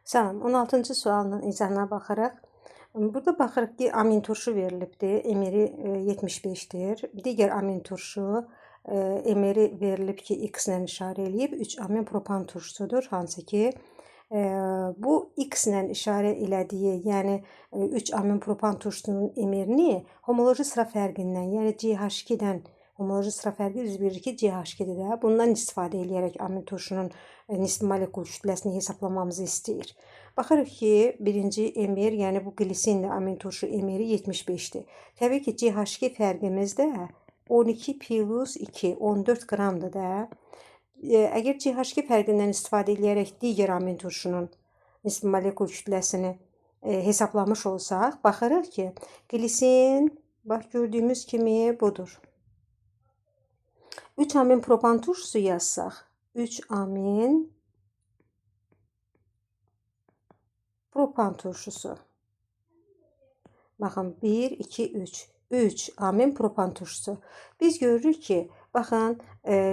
Salam, 16-cı sualın izahına baxaraq, burada baxırıq ki, amin turşu verilibdir, emiri 75-dir. Digər amin turşu emiri verilib ki, x ilə işarə eləyib, 3 amin propan turşusudur, hansı ki, bu x ilə işarə elədiyi, yəni 3 amin propan turşusunun emirini homoloji sıra fərqindən, yəni CH2-dən homoloji sıra fərqi biz bilirik ki, CH2-dir də. Bundan istifadə edərək amin turşunun nisbi molekul kütləsini hesablamamızı istəyir. Baxırıq ki, birinci emir, yəni bu glisinlə amin turşu emiri 75-dir. Təbii ki, CH2 fərqimiz də 12 plus 2, 14 qramdır da. Əgər CH2 fərqindən istifadə edərək digər amin turşunun nisbi molekul kütləsini hesablamış olsaq, baxırıq ki, glisin, bax gördüyümüz kimi budur. 3 amin propan turşusu yazsaq, 3 amin propan turşusu. Baxın, 1, 2, 3. 3 amin propan turşusu. Biz görürük ki, baxın,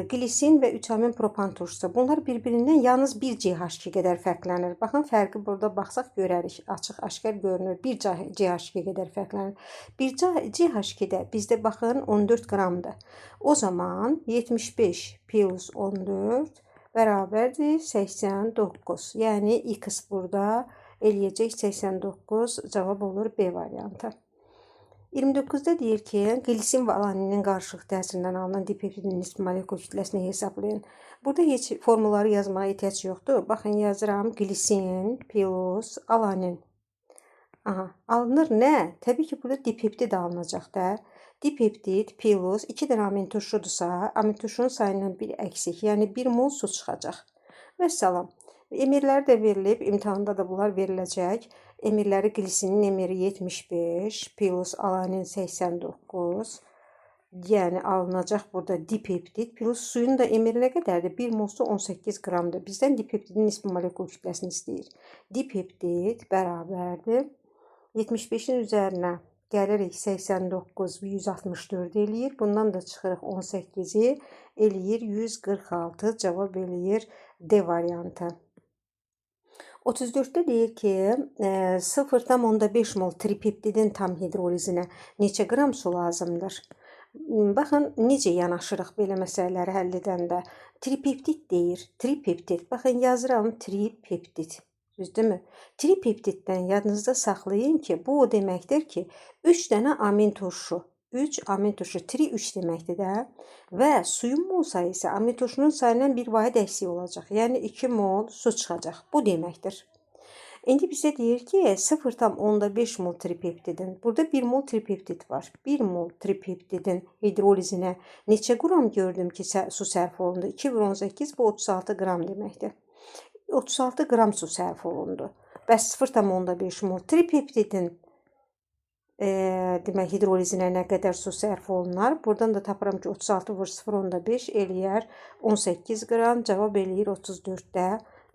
glisin və 3 amin propan turşusu. Bunlar bir-birindən yalnız 1 CH2 qədər fərqlənir. Baxın, fərqi burada baxsaq görərik. Açıq, aşkar görünür. 1 CH2 qədər fərqlənir. 1 CH2-də bizdə baxın 14 qramdır. O zaman 75 plus 14 bərabərdir 89. Yəni x burada eləyəcək 89. Cavab olur B variantı. 29-da deyir ki, glisin və alaninin qarşılıq təsirindən alınan dipeptidin nisbi molekul kütləsini hesablayın. Burada heç formulları yazmağa ehtiyac yoxdur. Baxın, yazıram glisin plus alanin. Alınır nə? Təbii ki, burada dipeptid alınacaq da. Dipeptid plus 2 dənə amin turşudursa, amin turşunun sayından bir əksik, yəni 1 mol su çıxacaq. Vəssalam. Emirləri də verilib, imtahanda da bunlar veriləcək. Emirləri glisinin emiri 75 plus alanin 89. Yəni alınacaq burada dipeptid plus suyun da emiri nə qədərdir? 1 mol su 18 qramdır. Bizdən dipeptidin nisbi molekul kütləsini istəyir. Dipeptid bərabərdir 75-in üzərinə gəlirik 89, 164 eləyir. Bundan da çıxırıq 18-i eləyir 146. Cavab eləyir D variantı. 34-də deyir ki, 0,5 mol tripeptidin tam hidrolizinə neçə qram su lazımdır? Baxın, necə yanaşırıq belə məsələləri həll edəndə. Tripeptid deyir, tripeptid. Baxın, yazıram tripeptid. Düzdürmü? Tripeptiddən yadınızda saxlayın ki, bu o deməkdir ki, 3 dənə amin turşu. 3 amin turşu, tri 3 deməkdir də. Və suyun mol sayı isə amin turşunun sayından bir vahid əksik olacaq. Yəni 2 mol su çıxacaq. Bu deməkdir. İndi bizə deyir ki, 0,5 mol tripeptidin. Burada 1 mol tripeptid var. 1 mol tripeptidin hidrolizinə neçə qram gördüm ki, su sərf olundu? 2 vur 18, bu 36 qram deməkdir. 36 qram su sərf olundu. Bəs 0,5 mol tripeptidin demək hidrolizinə nə qədər su sərf olunar? Buradan da tapıram ki, 36 vur 0,5 eləyər 18 qram. Cavab eləyir 34-də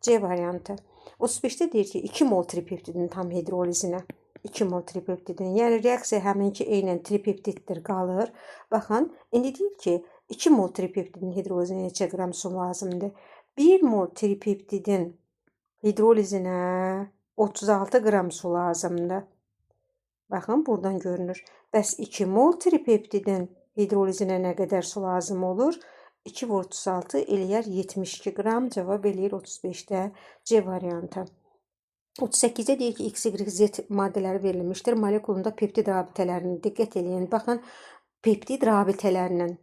C variantı. 35-də deyir ki, 2 mol tripeptidin tam hidrolizinə. 2 mol tripeptidin. Yəni reaksiya həminki eynən tripeptiddir qalır. Baxın, indi deyir ki, 2 mol tripeptidin hidrolizinə neçə qram su lazımdır? 1 mol tripeptidin hidrolizinə 36 qram su lazımdır. Baxın, buradan görünür. Bəs 2 mol tripeptidin hidrolizinə nə qədər su lazım olur? 2 vur 36 eləyər 72 qram. Cavab eləyir 35-də C variantı. 38-də deyir ki, X, Y, Z maddələri verilmişdir. Molekulunda peptid rabitələrini diqqət edin. Baxın, peptid rabitələrinin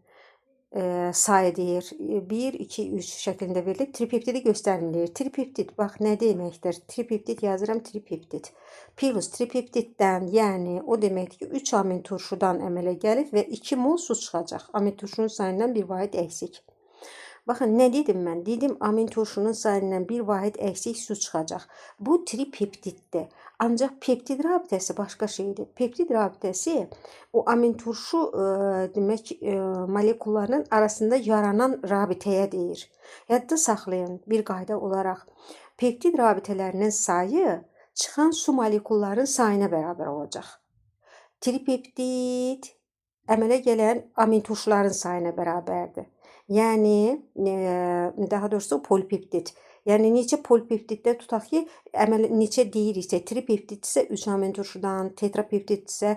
sayı deyir 1, 2, 3 şəklində verilib. Tripeptidi göstərilir. Tripeptid, bax, nə deməkdir? Tripeptid yazıram, tripeptid. Plus tripeptiddən, yəni o deməkdir ki, 3 amin turşudan əmələ gəlib və 2 mol su çıxacaq. Amin turşunun sayından bir vahid əksik. Baxın, nə dedim mən? Dedim, amin turşunun sayından bir vahid əksik su çıxacaq. Bu tripeptiddir. Ancaq peptid rabitəsi başqa şeydir. Peptid rabitəsi o amin turşu demək molekullarının arasında yaranan rabitəyə deyir. Yadda saxlayın bir qayda olaraq. Peptid rabitələrinin sayı çıxan su molekullarının sayına bərabər olacaq. Tripeptid əmələ gələn amin turşuların sayına bərabərdir. Yəni, daha doğrusu polipeptid. Yəni neçə polipeptiddə tutaq ki, neçə deyiriksə, tripeptidsə 3 amin turşudan, tetrapeptidsə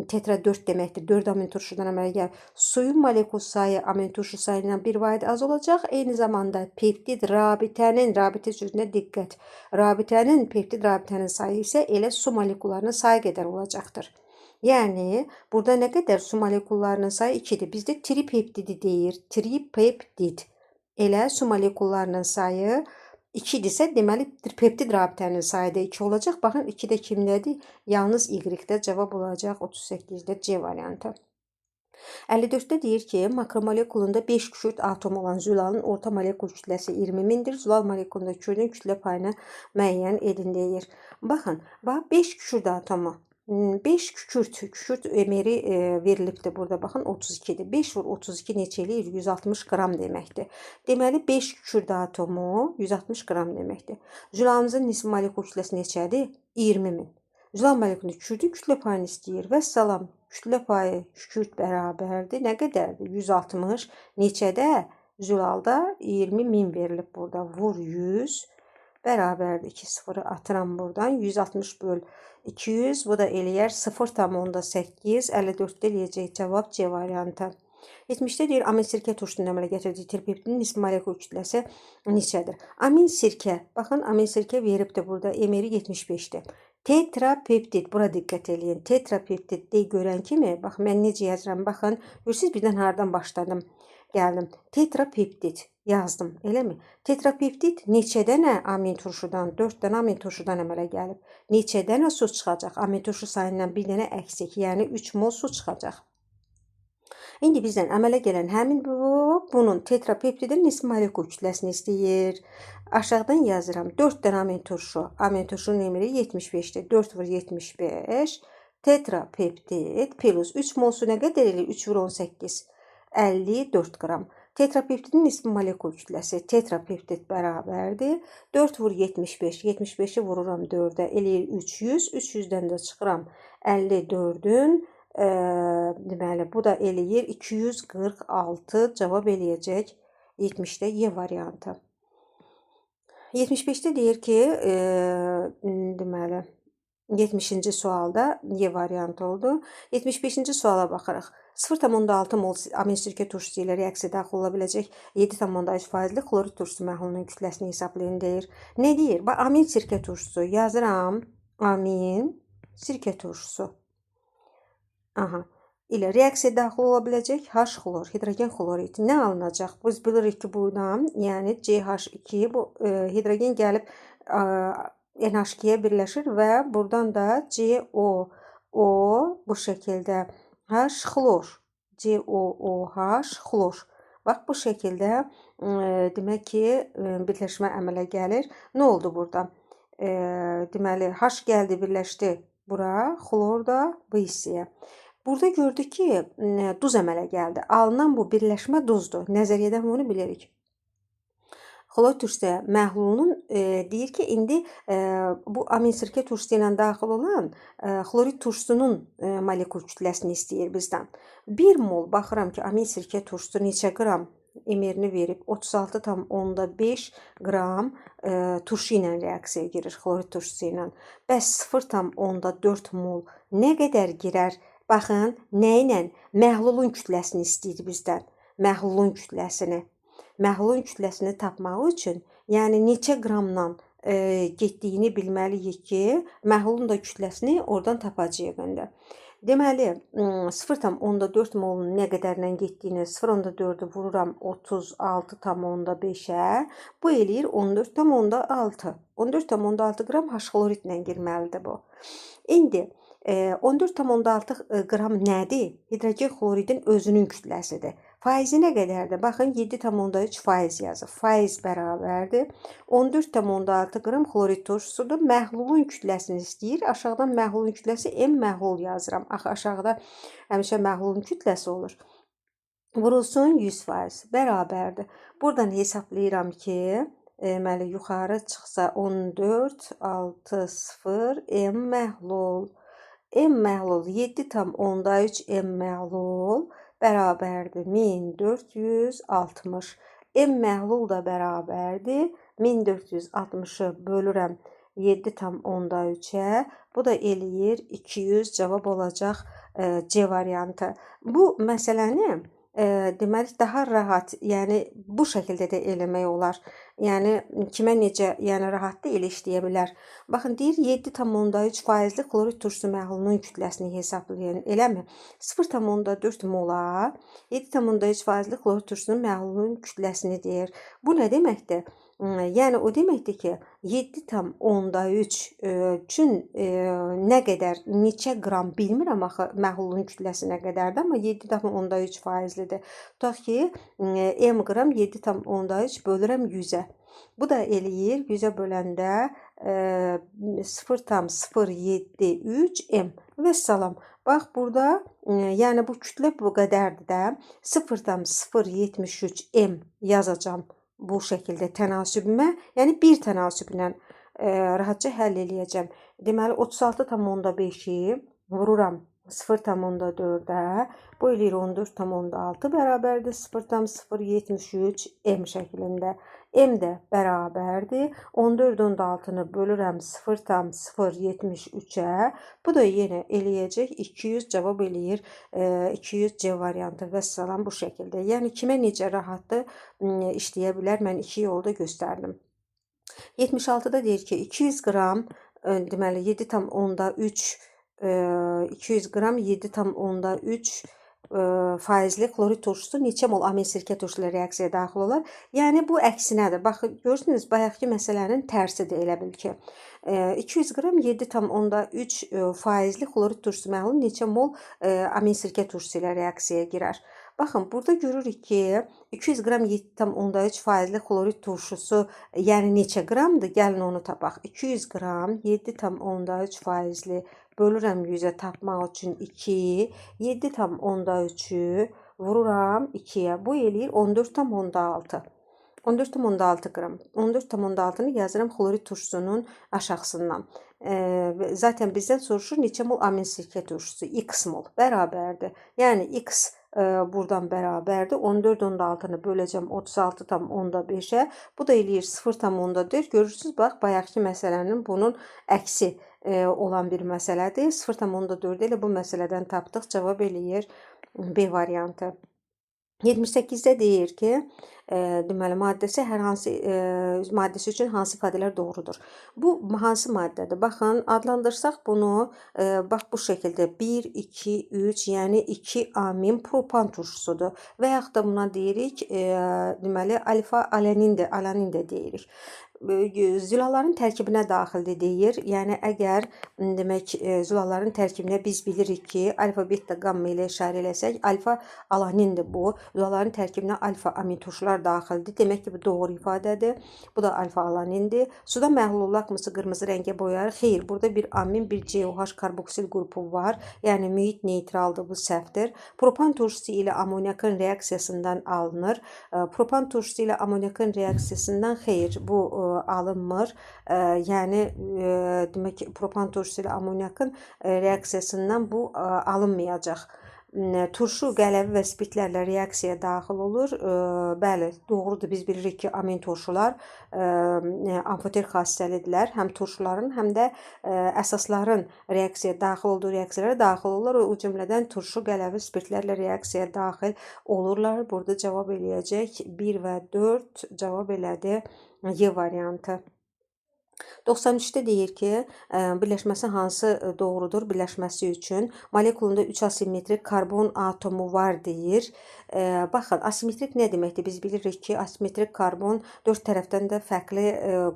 tetra 4 deməkdir. 4 amin turşudan əmələ gəlir. Suyun molekul sayı amin turşu sayı ilə 1 vahid az olacaq. Eyni zamanda peptid rabitə sözünə diqqət. Peptid rabitənin sayı isə elə su molekullarının sayı qədər olacaqdır. Yəni, burada nə qədər su molekullarının sayı 2-dir. Bizdə tripeptidi deyir. Tripeptid. Elə su molekullarının sayı 2-dirsə, deməli peptid rabitənin sayı da 2 olacaq. Baxın, 2-də kimdədir? Yalnız Y-də cavab olacaq 38-də C variantı. 54-də deyir ki, makromolekulunda 5 kükürt atomu olan zülalın orta molekul kütləsi 20.000-dir. Zülal molekulunda kükürdün kütlə payını müəyyən edin deyir. Baxın, 5 kükürt atomu. 5 kükürt emeri verilibdir burada. Baxın 32-dir. 5 vur 32 neçə eləyir? 160 qram deməkdir. Deməli 5 kükürt atomu 160 qram deməkdir. Zülalımızın nisbi molekul kütləsi neçədir? 20.000. Zülal molekulunda kükürdün kütlə payını istəyir. Vəssalam. Kütlə payı kükürt bərabərdir. Nə qədərdir? 160 neçədə? Zülalda 20.000 verilib burada. Vur 100 bərabərdir. 2 sıfırı atıram buradan. 160 böl 200. Bu da eləyər 0,8. 54-də eləyəcək cavab C variantı. 70-də deyir, amin sirkə turşunun əmələ gətirdiyi tripeptidin nisbi molekul kütləsi neçədir? Amin sirkə. Baxın, amin sirkə veribdir burada. Emeri 75-dir. Tetrapeptid. Bura diqqət eləyin. Tetrapeptid deyə görən kimi, bax, mən necə yazıram? Baxın, görürsünüz, birdən hardan başladım? Gəldim. Tetrapeptid yazdım, eləmi? Tetrapeptid neçə dənə amin turşudan, 4 dənə amin turşudan əmələ gəlib. Neçə dənə su çıxacaq? Amin turşu sayından bir dənə əksik, yəni 3 mol su çıxacaq. İndi bizdən əmələ gələn həmin bunun tetrapeptidin nisbi molekul kütləsini istəyir. Aşağıdan yazıram. 4 dənə amin turşu. Amin turşunun emiri 75-dir. 4 vur 75. Tetrapeptid plus 3 mol su nə qədər eləyir? 3 vur 18. 54 qram. Tetrapeptidin nisbi molekul kütləsi tetrapeptid bərabərdir. 4 vur 75. 75-i vururam 4-ə. Eləyir 300. 300-dən də çıxıram 54-ün. Deməli, bu da eləyir 246. Cavab eləyəcək 70-də Y variantı. 75-də deyir ki, deməli, 70-ci sualda Y variantı oldu. 75-ci suala baxırıq. 0,6 mol amin sirkə turşusu ilə reaksiya daxil ola biləcək 7,3 faizli xlorid turşusu məhlulunun kütləsini hesablayın deyir. Nə deyir? Bax, amin sirkə turşusu yazıram. Amin sirkə turşusu. Aha. ilə reaksiya daxil ola biləcək H-xlor, hidrogen xlorid. Nə alınacaq? Biz bilirik ki, buradan, yəni CH2, bu hidrogen gəlib NH2-yə birləşir və buradan da COO bu şəkildə H-xlor, COOH xlor. Bax, bu şəkildə demək ki, birləşmə əmələ gəlir. Nə oldu burada? Deməli, H gəldi, birləşdi bura, xlor da bu hissəyə. Burada gördük ki, duz əmələ gəldi. Alınan bu birləşmə duzdur. Nəzəriyyədən bunu bilirik. Xlorid turşusu məhlulunun deyir ki, indi bu amin sirkə turşusu ilə daxil olan xlorid turşusunun molekul kütləsini istəyir bizdən. 1 mol baxıram ki, amin sirkə turşusu neçə qram emerini verib 36,5 qram turşu ilə reaksiyaya girir, xlorid turşusu ilə. Bəs 0,4 mol nə qədər girər? Baxın, nə ilə? Məhlulun kütləsini istəyir bizdən. Məhlulun kütləsini. Məhlulun kütləsini tapmaq üçün, yəni neçə qramdan getdiyini bilməliyik ki, məhlulun da kütləsini oradan tapacağıq indi. Deməli, 0,4 molun nə qədərlə getdiyini 0,4-ü vururam 36,5-ə. Bu eləyir 14,6. 14,6 qram H-xloridlə girməlidir bu. İndi 14,6 qram nədir? Hidrogen xloridin özünün kütləsidir. Faizi nə qədərdir? Baxın, 7,3 faiz yazır. Faiz bərabərdir. 14,6 qram xlorid turşusudur. Məhlulun kütləsini istəyir. Aşağıdan məhlulun kütləsi M məhlul yazıram. Axı, aşağıda həmişə məhlulun kütləsi olur. Vurulsun 100%. Bərabərdir. Buradan hesablayıram ki, deməli, yuxarı çıxsa 14, 6, 0, M məhlul. M məhlul 7,3 M məhlul bərabərdir 1460. M məhlul da bərabərdir 1460-ı bölürəm 7,3-ə. Bu da eləyir 200, cavab olacaq C variantı. Bu məsələni deməli daha rahat, yəni bu şəkildə də eləmək olar. Yəni kimə necə, yəni rahat da elə işləyə bilər. Baxın, deyir 7,3 faizli xlorid turşusu məhlulunun kütləsini hesablayın. Eləmi? 0,4 mola 7,3 faizli xlorid turşusunun məhlulunun kütləsini deyir. Bu nə deməkdir? Yəni o deməkdir ki, 7,3 üçün nə qədər, neçə qram bilmirəm axı məhlulun kütləsi nə qədərdir, amma 7,3 faizlidir. Tutaq ki, m qram 7,3 bölürəm 100-ə. Bu da eləyir 100-ə böləndə 0,073 m. Vəssalam. Bax, burada yəni bu kütlə bu qədərdir də. 0,073 m yazacağam. Bu şəkildə tənasübümə, yəni bir tənasüblə rahatca həll eləyəcəm. Deməli, 36,5-i vururam 0,4-ə. Bu eləyir 14,6 bərabərdir 0,073 m şəklində. M də bərabərdir. 14,6-nı bölürəm 0,073-ə. Bu da yenə eləyəcək 200, cavab eləyir 200 C variantı. Vəssalam, bu şəkildə. Yəni kimə necə rahatdır işləyə bilər. Mən iki yolda göstərdim. 76-da deyir ki, 200 qram deməli 7,3 200 qram 7,3 faizli xlorid turşusu neçə mol amil sirkə turşusu ilə reaksiyaya daxil olar? Yəni bu əksinədir. Baxın, görürsünüz, bayaqki məsələnin tərsidir elə bil ki. 200 qram 7,3 faizli xlorid turşusu məhlulu neçə mol amil sirkə turşusu ilə reaksiyaya girər? Baxın, burada görürük ki, 200 qram 7,3 faizli xlorid turşusu, yəni neçə qramdır? Gəlin onu tapaq. 200 qram 7,3 faizli bölürəm 100-ə tapmaq üçün 2, 7,3-ü vururam 2-yə. Bu eləyir 14,6. 14,6 qram. 14,6-nı yazıram xlorid turşusunun aşağısından. Zaten bizdən soruşur neçə mol amil sirkə turşusu? X mol bərabərdir. Yəni X buradan bərabərdir. 14,6-nı böləcəm 36,5-ə. Bu da eləyir 0,4. Görürsünüz, bax, bayaqki məsələnin bunun əksi olan bir məsələdir. 0,4 ilə bu məsələdən tapdıq. Cavab eləyir B variantı. 78-də deyir ki, deməli, maddəsi hər hansı maddəsi üçün hansı ifadələr doğrudur? Bu hansı maddədir? Baxın, adlandırsaq bunu, bax bu şəkildə 1, 2, 3, yəni 2 amin propan turşusudur. Və yaxud da buna deyirik, deməli, alfa alanindir, alanin də deyirik. Zülalların tərkibinə daxildir deyir. Yəni əgər demək zülalların tərkibinə biz bilirik ki, alfa beta qamma ilə işarə eləsək, alfa alanindir bu. Zülalların tərkibinə alfa amin turşular daxildir. Demək ki, bu doğru ifadədir. Bu da alfa alanindir. Suda məhlul lakmusu qırmızı rəngə boyar. Xeyr, burada bir amin, bir COH karboksil qrupu var. Yəni mühit neytraldır, bu səhvdir. Propan turşusu ilə amoniakın reaksiyasından alınır. Propan turşusu ilə amoniakın reaksiyasından xeyr, bu alınmır. Yəni demək ki, propan turşusu ilə amoniakın reaksiyasından bu alınmayacaq. Turşu, qələvi və spirtlərlə reaksiyaya daxil olur. Bəli, doğrudur. Biz bilirik ki, amin turşular amfoter xassəlidirlər. Həm turşuların, həm də əsasların reaksiyaya daxil olduğu reaksiyalara daxil olurlar. O cümlədən turşu, qələvi, spirtlərlə reaksiyaya daxil olurlar. Burada cavab eləyəcək 1 və 4 cavab elədi Y variantı. 93-də deyir ki, birləşməsi hansı doğrudur birləşməsi üçün? Molekulunda 3 asimetrik karbon atomu var deyir. Baxın, asimetrik nə deməkdir? Biz bilirik ki, asimetrik karbon 4 tərəfdən də fərqli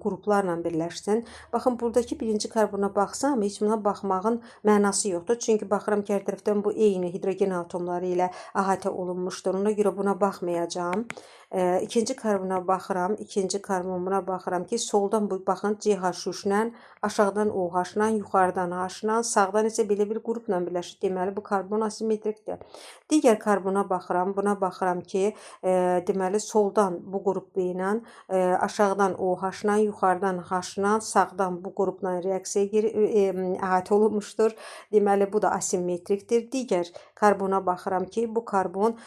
qruplarla birləşsin. Baxın, buradakı birinci karbona baxsam, heç buna baxmağın mənası yoxdur. Çünki baxıram ki, hər tərəfdən bu eyni hidrogen atomları ilə əhatə olunmuşdur. Ona görə buna baxmayacağım. İkinci karbona baxıram. İkinci karbona baxıram ki, soldan bu baxın CH3-lə, aşağıdan OH-la, yuxarıdan H-la, sağdan isə belə bir qrupla birləşir. Deməli, bu karbon asimetrikdir. Digər karbona baxıram. Buna baxıram ki, deməli, soldan bu qrup ilə, aşağıdan OH-la, yuxarıdan H-la, sağdan bu qrupla reaksiyaya əhatə olunmuşdur. Deməli, bu da asimetrikdir. Digər karbona baxıram ki, bu karbon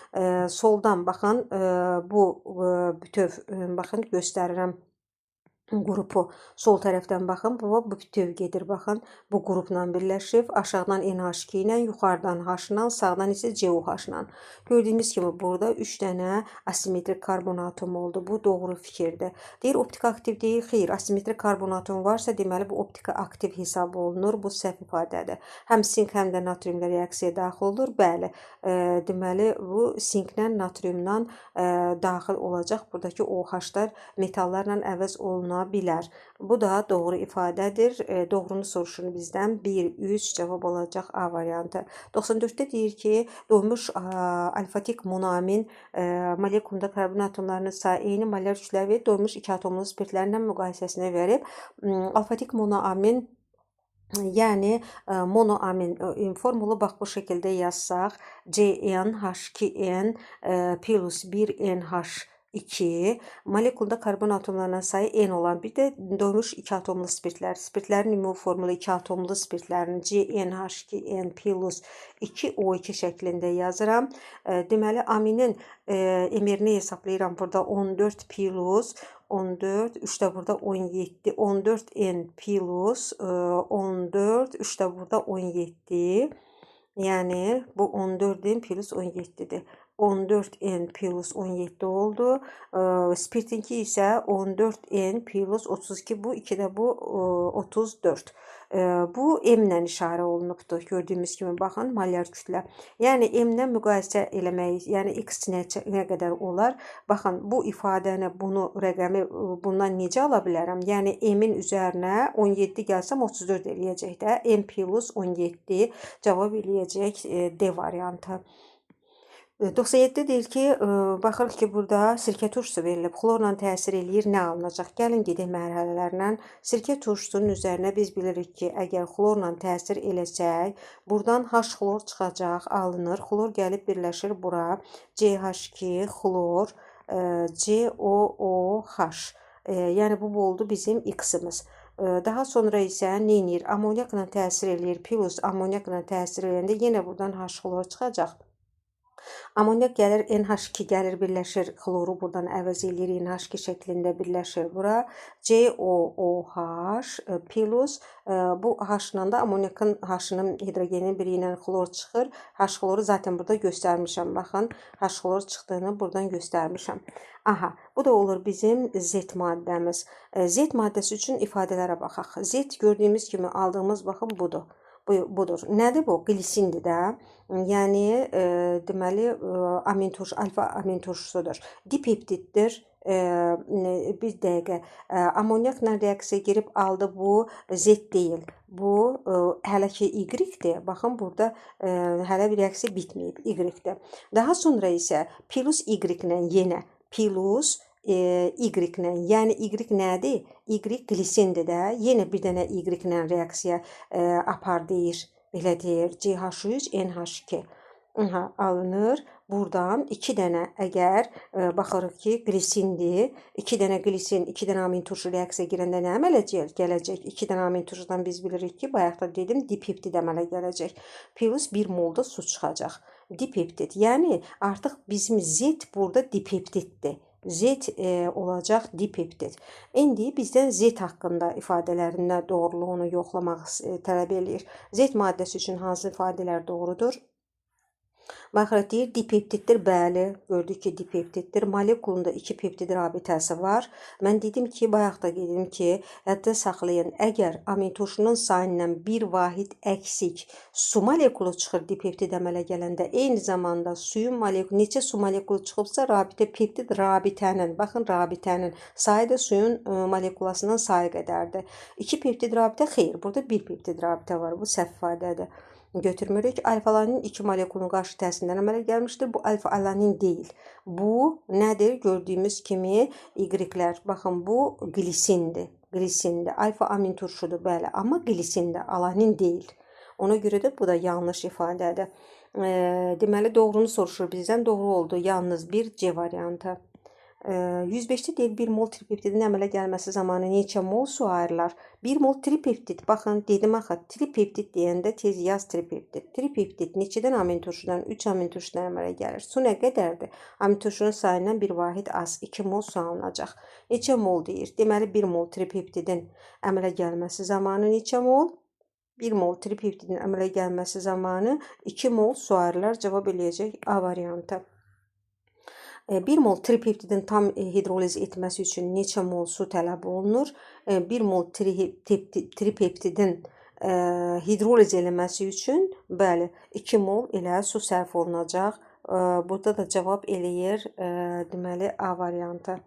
soldan baxın, bu bütöv, baxın, göstərirəm. qrupu sol tərəfdən baxın, bu bütöv gedir, baxın, bu qrupla birləşib, aşağıdan NH2 ilə, yuxarıdan H-la, sağdan isə COH-la. Gördüyümüz kimi burada 3 dənə asimetrik karbon atomu oldu. Bu doğru fikirdir. Deyir, optik aktiv deyil, xeyr, asimetrik karbon atomu varsa, deməli bu optika aktiv hesab olunur. Bu səhv ifadədir. Həm sink, həm də natriumla reaksiyaya daxil olur. Bəli, deməli bu sinklə, natriumla daxil olacaq. Buradakı OH-lar metallarla əvəz olunur bilər. Bu da doğru ifadədir. Doğrunu soruşur bizdən. 1, 3 cavab olacaq A variantı. 94-də deyir ki, doymuş alfatik monoamin molekulunda karbon atomlarının sayı eyni molar kütlələr və doymuş 2 atomlu spirtlərlə müqayisəsinə verib. Alfatik monoamin, yəni monoamin formulu bax bu şəkildə yazsaq, CnH2n plus 1NH2 molekulda karbon atomlarının sayı n olan, bir də doymuş 2 atomlu spirtlər. Spirtlərin ümumi formulu 2 atomlu spirtlərini CnH2n plus 2O2 şəklində yazıram. Deməli, aminin emerini hesablayıram. Burada 14 plus 14, 3 də burada 17, 14n plus 14, 3 də burada 17. Yəni, bu 14n plus 17-dir. 14n plus 17 oldu. Spirtinki isə 14n plus 32, bu 2 də bu 34. Bu M-lə işarə olunubdur. Gördüyümüz kimi baxın, molar kütlə. Yəni M-lə müqayisə eləmək, yəni X nə qədər olar? Baxın, bu ifadəni, bunu rəqəmi bundan necə ala bilərəm? Yəni M-in üzərinə 17 gəlsəm 34 eləyəcək də. M plus 17 cavab eləyəcək D variantı. 97-də deyir ki, baxırıq ki, burada sirkə turşusu verilib, xlorla təsir eləyir, nə alınacaq? Gəlin gedək mərhələlərlə. Sirkə turşusunun üzərinə biz bilirik ki, əgər xlorla təsir eləsək, buradan H-xlor çıxacaq, alınır. Xlor gəlib birləşir bura. CH2, xlor, COOH. Yəni, bu oldu bizim X-imiz. Daha sonra isə neynir? Amonyakla təsir eləyir, plus amonyakla təsir eləyəndə yenə buradan H-xlor çıxacaq. Amonyak gəlir, NH2 gəlir, birləşir, xloru buradan əvəz eləyir, NH2 şəklində birləşir bura. COOH plus, bu H-la da amonyakın H-ının hidrogenin biri ilə xlor çıxır. H-xloru zaten burada göstərmişəm, baxın, H-xlor çıxdığını buradan göstərmişəm. Aha, bu da olur bizim Z maddəmiz. Z maddəsi üçün ifadələrə baxaq. Z gördüyümüz kimi aldığımız, baxın, budur. Budur. Nədir bu? Glisindir də. Yəni, deməli, amin turşu, alfa amin turşusudur. Dipeptiddir. Bir dəqiqə. Amonyakla reaksiya girib aldı, bu Z deyil. Bu, hələ ki Y-dir. Baxın, burada hələ bir reaksiya bitməyib. Y-dir. Daha sonra isə plus Y-lə yenə plus Y-lə, yəni Y nədir? Y glisindir də, yenə bir dənə Y-lə reaksiya apar deyir, belə deyir, CH3, NH2 alınır. Buradan 2 dənə, əgər baxırıq ki, glisindir, 2 dənə glisin, 2 dənə amin turşu reaksiya girəndə nə əmələ gələcək? 2 dənə amin turşudan biz bilirik ki, bayaqda dedim, dipeptid əmələ gələcək. Plus 1 molda su çıxacaq. Dipeptid, yəni artıq bizim Z burada dipeptiddir. Z olacaq dipeptid. İndi bizdən Z haqqında ifadələrində doğruluğunu yoxlamaq tələb eləyir. Z maddəsi üçün hansı ifadələr doğrudur? Baxırıq, deyir, dipeptiddir, bəli, gördük ki, dipeptiddir. Molekulunda 2 peptid rabitəsi var. Mən dedim ki, bayaq da dedim ki, yadda saxlayın, əgər amin turşunun sayından bir vahid əksik su molekulu çıxır dipeptid əmələ gələndə, eyni zamanda suyun molekulu, neçə su molekulu çıxıbsa, rabitə peptid rabitənin, baxın, rabitənin sayı da suyun molekulasının sayı qədərdir. 2 peptid rabitə, xeyr, burada 1 peptid rabitə var, bu səhv ifadədir. Götürmürük. Alfa-alanin 2 molekulun qarşı təsirindən əmələ gəlmişdir. Bu alfa-alanin deyil. Bu nədir? Gördüyümüz kimi Y-lər. Baxın, bu glisindir. Glisindir. Alfa-amin turşudur, bəli. Amma glisindir. Alanin deyil. Ona görə də bu da yanlış ifadədir. Deməli, doğrunu soruşur bizdən. Doğru oldu. Yalnız bir C variantı. 105-də deyir 1 mol tripeptidin əmələ gəlməsi zamanı neçə mol su ayrılar? 1 mol tripeptid, baxın dedim axı, tripeptid deyəndə tez yaz tripeptid. Tripeptid neçədən amin turşudan? 3 amin turşudan əmələ gəlir. Su nə qədərdir? Amin turşunun sayından bir vahid az, 2 mol su alınacaq. Neçə mol deyir? Deməli 1 mol tripeptidin əmələ gəlməsi zamanı neçə mol? 1 mol tripeptidin əmələ gəlməsi zamanı 2 mol su ayrılar. Cavab eləyəcək A variantı. 1 mol tripeptidin tam hidroliz etməsi üçün neçə mol su tələb olunur? 1 mol tripeptidin hidroliz eləməsi üçün bəli 2 mol elə su sərf olunacaq. Burada da cavab eləyir deməli A variantı.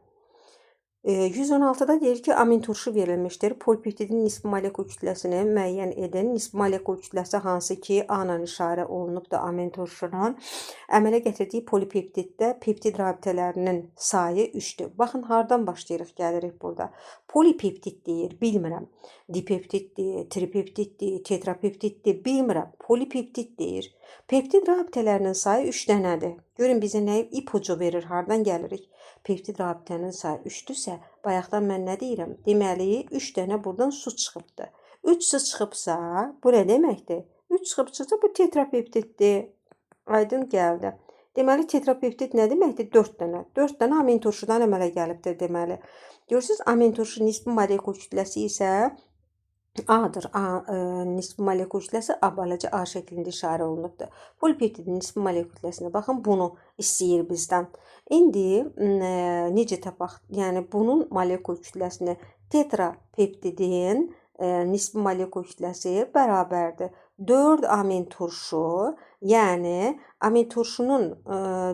116-da deyir ki, amin turşu verilmişdir. Polipeptidin nisbi molekul kütləsini müəyyən edin. Nisbi molekul kütləsi hansı ki, A ilə işarə olunub da amin turşunun əmələ gətirdiyi polipeptiddə peptid rabitələrinin sayı 3-dür. Baxın, hardan başlayırıq, gəlirik burada. Polipeptid deyir, bilmirəm. Dipeptiddir, tripeptiddir, tetrapeptiddir, bilmirəm. Polipeptid deyir. Peptid rabitələrinin sayı 3 dənədir. Görün bizə nə ipucu verir, hardan gəlirik? Peptid rabitənin sayı 3-dürsə, bayaqdan mən nə deyirəm? Deməli, 3 dənə buradan su çıxıbdır. 3 su çıxıbsa, bu nə deməkdir? 3 çıxıbsa, bu tetrapeptiddir. Aydın gəldi. Deməli, tetrapeptid nə deməkdir? 4 dənə. 4 dənə amin turşudan əmələ gəlibdir deməli. Görürsünüz, amin turşu nisbi molekul kütləsi isə A-dır. Nisbi molekul kütləsi A balaca A şəklində işarə olunubdur. Polipeptidin nisbi molekul kütləsinə baxın, bunu istəyir bizdən. İndi necə tapaq? Yəni bunun molekul kütləsini tetrapeptidin nisbi molekul kütləsi bərabərdir. 4 amin turşu, yəni amin turşunun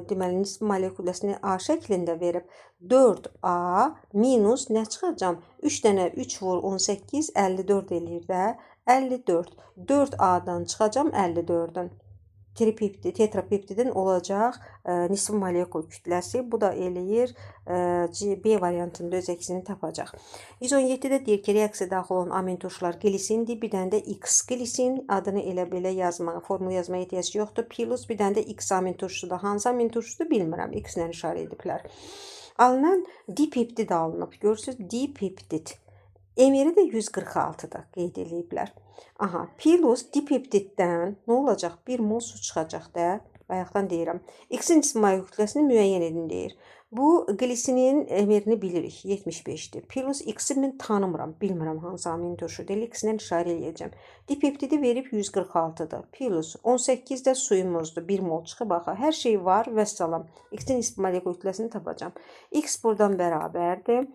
deməli nisbi molekul kütləsini A şəklində verib 4A minus nə çıxacam? 3 dənə 3 vur 18 54 eləyir də 54. 4A-dan çıxacam 54-ün. Tetrapeptidin olacaq nisbi molekul kütləsi. Bu da eləyir B variantında öz əksini tapacaq. 117-də deyir ki, reaksiya daxil olan amin turşular glisindir. Bir dənə də X glisin adını elə belə yazmağa, formulu yazmaya ehtiyac yoxdur. Plus bir dənə də X amin turşusudur. Hansı amin turşusudur bilmirəm. X ilə işarə ediblər. Alınan dipeptid alınıb. Görürsünüz, dipeptid. Emeri də 146-da qeyd ediblər. Aha, plus dipeptiddən nə olacaq? 1 mol su çıxacaq da. Bayaqdan deyirəm. X-in nisbi molekul kütləsini müəyyən edin deyir. Bu glisinin emerini bilirik. 75-dir. Plus X-i mən tanımıram. Bilmirəm hansı amin turşudur. X-lə işarə edəcəm. Dipeptidi verib 146-dır. Plus 18-də suyumuzdur. 1 mol çıxıb axı. Hər şey var və salam. X-in nisbi molekul kütləsini tapacağam. X buradan bərabərdir.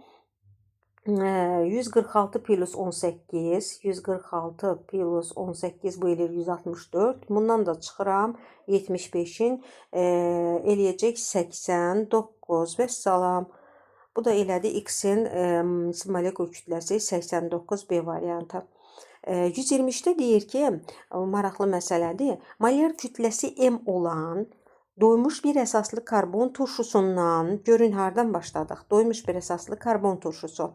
146 plus 18, 146 plus 18 bu eləyir 164. Bundan da çıxıram 75-in eləyəcək 89 və salam. Bu da elədi X-in molekul kütləsi 89 B variantı. 120-də deyir ki, maraqlı məsələdir. Molyar kütləsi M olan doymuş bir əsaslı karbon turşusundan, görün hardan başladıq? Doymuş bir əsaslı karbon turşusu.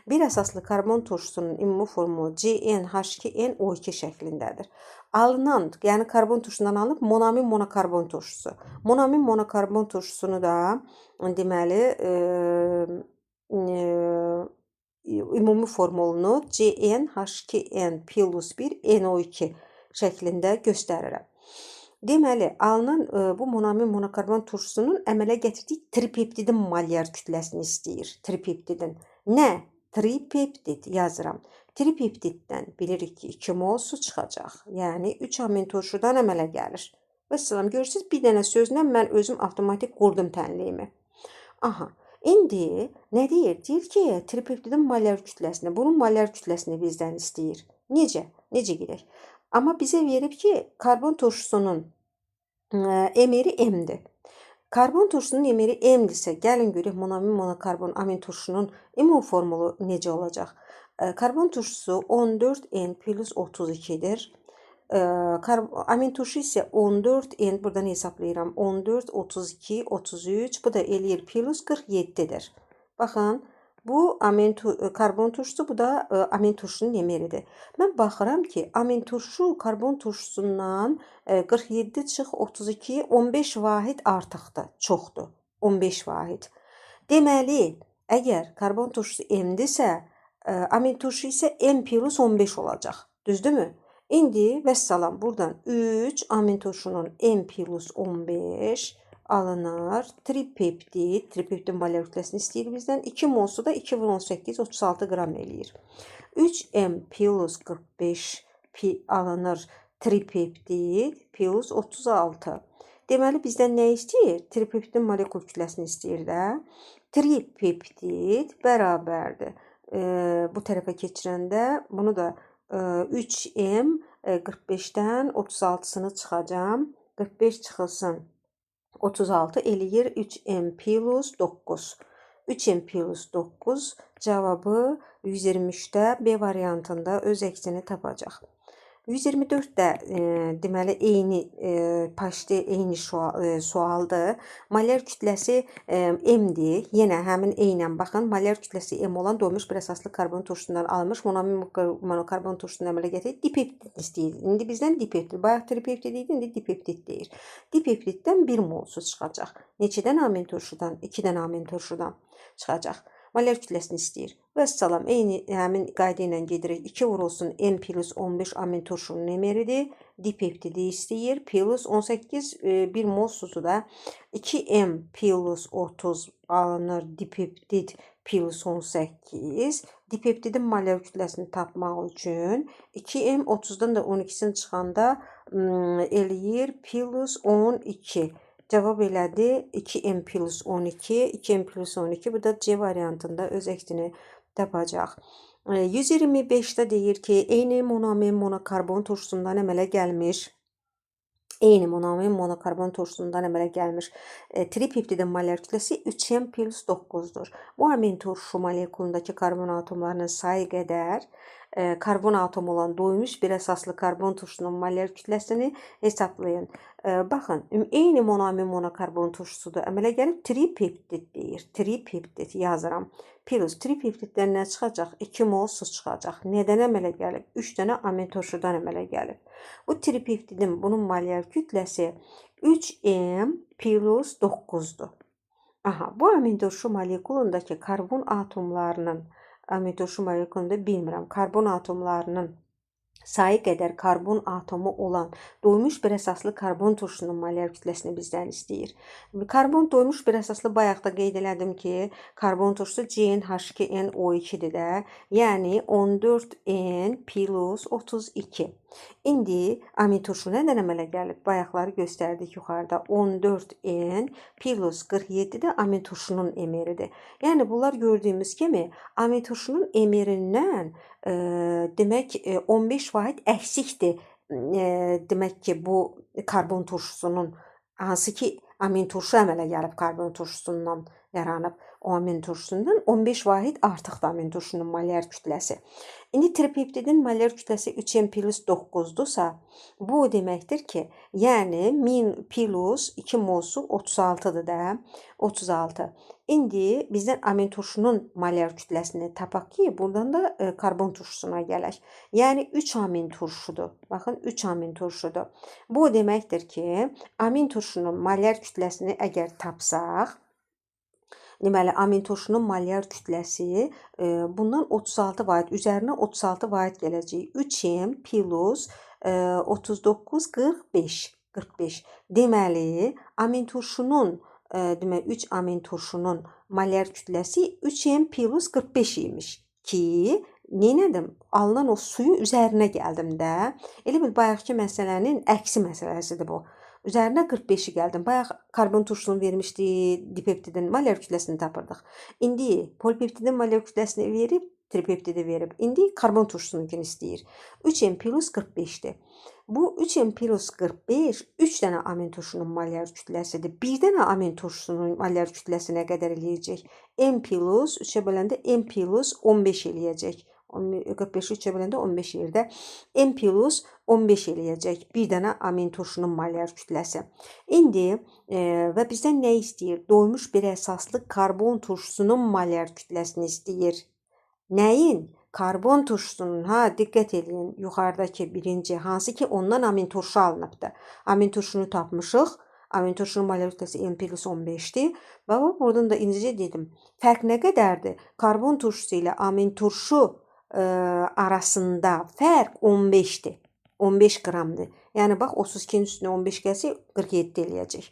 Bir əsaslı karbon turşusunun ümumi formulu CnH2nO2 şəklindədir. Alınan, yəni karbon turşusundan alınıb monoamin monokarbon turşusu. Monoamin monokarbon turşusunu da deməli ümumi formulunu CnH2n plus 1 NO2 şəklində göstərirəm. Deməli, alınan bu monoamin monokarbon turşusunun əmələ gətirdiyi tripeptidin molyar kütləsini istəyir. Tripeptidin. Nə? Tripeptid yazıram. Tripeptiddən bilirik ki, 2 mol su çıxacaq. Yəni 3 amin turşudan əmələ gəlir. Və salam, görürsünüz, bir dənə sözlə mən özüm avtomatik qurdum tənliyimi. Aha. İndi nə deyir? Deyir ki, tripeptidin molyar kütləsini, bunun molyar kütləsini bizdən istəyir. Necə? Necə gedək? Amma bizə verib ki, karbon turşusunun emeri M-dir. Karbon turşusunun emeri M-dirsə, gəlin görək monoamin monokarbon amin turşusunun ümumi formulu necə olacaq? Karbon turşusu 14N plus 32-dir. Amin turşu isə 14N, buradan hesablayıram. 14, 32, 33, bu da eləyir plus 47-dir. Baxın. Bu karbon turşusu, bu da amin turşunun emeridir. Mən baxıram ki, amin turşu karbon turşusundan 47 çıx 32, 15 vahid artıqdır, çoxdur. 15 vahid. Deməli, əgər karbon turşusu M-dirsə, amin turşu isə M plus 15 olacaq. Düzdürmü? İndi vəssalam buradan 3 amin turşunun M plus 15 alınır. Tripeptid, tripeptidin molekül kütləsini istəyir bizdən. 2 molsu da 2 vur 18, 36 qram eləyir. 3M plus 45 alınır. Tripeptid plus 36. Deməli, bizdən nə istəyir? Tripeptidin molekül kütləsini istəyir də. Tripeptid bərabərdir. Bu tərəfə keçirəndə bunu da 3M 45-dən 36-sını çıxacam. 45 çıxılsın 36 eləyir 3M plus 9. 3M plus 9 cavabı 123-də B variantında öz əksini tapacaq. 124 də deməli eyni paşti eyni sualdır. Molar kütləsi M-dir. Yenə həmin eynən baxın. Molar kütləsi M olan doymuş bir əsaslı karbon turşusundan alınmış monoamin monokarbon turşusundan əmələ gətirib dipeptid istəyir. İndi bizdən dipeptid. Bayaq tripeptid idi, indi dipeptid deyir. Dipeptiddən 1 molsu çıxacaq. Neçədən amin turşudan? 2-dən amin turşudan çıxacaq. Molar kütləsini istəyir. Vəssalam, eyni həmin qayda ilə gedirik. 2 vurulsun M plus 15 amin turşunun emeridir. Dipeptidi istəyir. Plus 18 1 mol suzu da 2M plus 30 alınır. Dipeptid plus 18. Dipeptidin molar kütləsini tapmaq üçün 2M 30-dan da 12-sini çıxanda eləyir plus 12. Cavab elədi 2M plus 12, 2M plus 12. Bu da C variantında öz əksini tapacaq. 125-də deyir ki, eyni monoamin monokarbon turşusundan əmələ gəlmiş. Eyni monoamin monokarbon turşusundan əmələ gəlmiş tripeptidin molar kütləsi 3M plus 9-dur. Bu amin turşu molekulundakı karbon atomlarının sayı qədər karbon atomu olan doymuş bir əsaslı karbon turşusunun molar kütləsini hesablayın. Baxın, eyni monoamin monokarbon turşusudur. Əmələ gəlib tripeptid deyir. Tripeptid yazıram. Plus tripeptiddən nə çıxacaq? 2 mol su çıxacaq. Nədən əmələ gəlib? 3 dənə amin turşudan əmələ gəlib. Bu tripeptidin bunun molar kütləsi 3M plus 9-dur. Aha, bu amin turşu molekulundakı karbon atomlarının amin turşu molekulunda bilmirəm, karbon atomlarının sayı qədər karbon atomu olan doymuş bir əsaslı karbon turşusunun molar kütləsini bizdən istəyir. Karbon doymuş bir əsaslı bayaqda qeyd elədim ki, karbon turşusu CnH2nO2-dir də, yəni 14N plus 32. İndi amin turşu nədən əmələ gəlib? Bayaqları göstərdik yuxarıda. 14N plus 47 də amin turşunun emeridir. Yəni bunlar gördüyümüz kimi amin turşunun emerindən demək 15 vahid əksikdir. Demək ki, bu karbon turşusunun hansı ki amin turşu əmələ gəlib karbon turşusundan yaranıb. O amin turşusundan 15 vahid artıqdır amin turşunun molar kütləsi. İndi tripeptidin molar kütləsi 3M plus 9-dursa, bu deməkdir ki, yəni 1000 plus 2 molsu 36-dır da, 36. İndi bizdən amin turşunun molar kütləsini tapaq ki, buradan da karbon turşusuna gələk. Yəni 3 amin turşudur. Baxın, 3 amin turşudur. Bu deməkdir ki, amin turşunun molar kütləsini əgər tapsaq, deməli, amin turşunun molar kütləsi bundan 36 vahid, üzərinə 36 vahid gələcək. 3M plus 39, 45. Deməli, amin turşunun, deməli, 3 amin turşunun molar kütləsi 3M plus 45 imiş ki, neynədim? Alınan o suyu üzərinə gəldim də. Elə bil, bayaqki məsələnin əksi məsələsidir bu. Üzərinə 45-i gəldim. Bayaq karbon turşusunu vermişdi, dipeptidin molar kütləsini tapırdıq. İndi polipeptidin molar kütləsini verib, tripeptidi verib. İndi karbon turşusununkini istəyir. 3M plus 45-dir. Bu 3M plus 45 3 dənə amin turşunun molar kütləsidir. Bir dənə amin turşusunun molar kütləsi nə qədər eləyəcək? M plus 3-ə böləndə M plus 15 eləyəcək. 45-i 3-ə böləndə 15 yerdə M plus 15 eləyəcək bir dənə amin turşunun molar kütləsi. İndi və bizdən nə istəyir? Doymuş bir əsaslı karbon turşusunun molar kütləsini istəyir. Nəyin? Karbon turşusunun, diqqət edin, yuxarıdakı birinci, hansı ki ondan amin turşu alınıbdır. Amin turşunu tapmışıq. Amin turşunun molar kütləsi M+15-dir. Və buradan da indicə dedim. Fərq nə qədərdir? Karbon turşusu ilə amin turşu arasında fərq 15-dir. 15 qramdır. Yəni bax 32-nin üstünə 15 gəlsə 47 eləyəcək.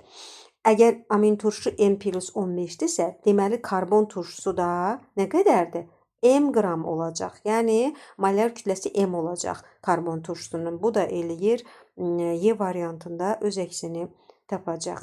Əgər amin turşu M+15-dirsə, deməli karbon turşusu da nə qədərdir? M qram olacaq. Yəni molar kütləsi M olacaq karbon turşusunun. Bu da eləyir Y variantında öz əksini tapacaq.